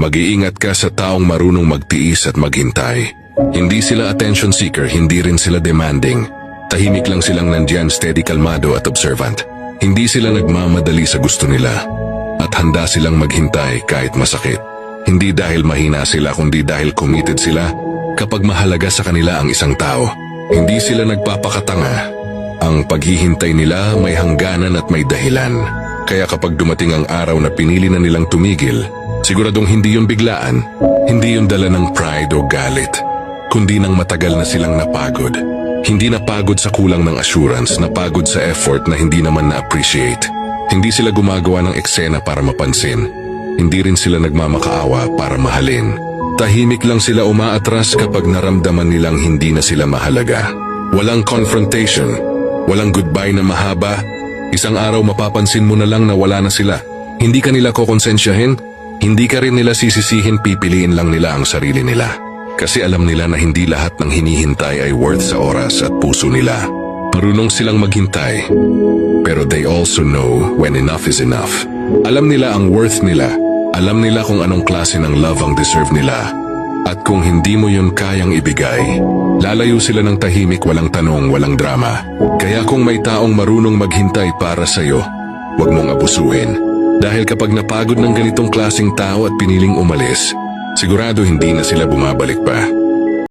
Mag-iingat ka sa taong marunong magtiis at maghintay. Hindi sila attention seeker, hindi rin sila demanding. Tahimik lang silang nandyan, steady, kalmado at observant. Hindi sila nagmamadali sa gusto nila. At handa silang maghintay kahit masakit. Hindi dahil mahina sila, kundi dahil committed sila kapag mahalaga sa kanila ang isang tao. Hindi sila nagpapakatanga. Ang paghihintay nila may hangganan at may dahilan. Kaya kapag dumating ang araw na pinili na nilang tumigil, siguradong hindi yun biglaan, hindi yun dala ng pride o galit, kundi nang matagal na silang napagod. Hindi napagod sa kulang ng assurance, napagod sa effort na hindi naman na-appreciate. Hindi sila gumagawa ng eksena para mapansin. Hindi rin sila nagmamakaawa para mahalin. Tahimik lang sila umaatras kapag naramdaman nilang hindi na sila mahalaga. Walang confrontation, walang goodbye na mahaba. Isang araw mapapansin mo na lang na wala na sila. Hindi ka nila kokonsensyahin, hindi ka rin nila sisisihin, pipiliin lang nila ang sarili nila. Kasi alam nila na hindi lahat ng hinihintay ay worth sa oras at puso nila. Marunong silang maghintay, pero they also know when enough is enough. Alam nila ang worth nila, alam nila kung anong klase ng love ang deserve nila. At kung hindi mo yun kayang ibigay, lalayo sila ng tahimik, walang tanong, walang drama. Kaya kung may taong marunong maghintay para sa'yo, huwag mong abusuhin. Dahil kapag napagod ng ganitong klaseng tao at piniling umalis, sigurado hindi na sila bumabalik pa.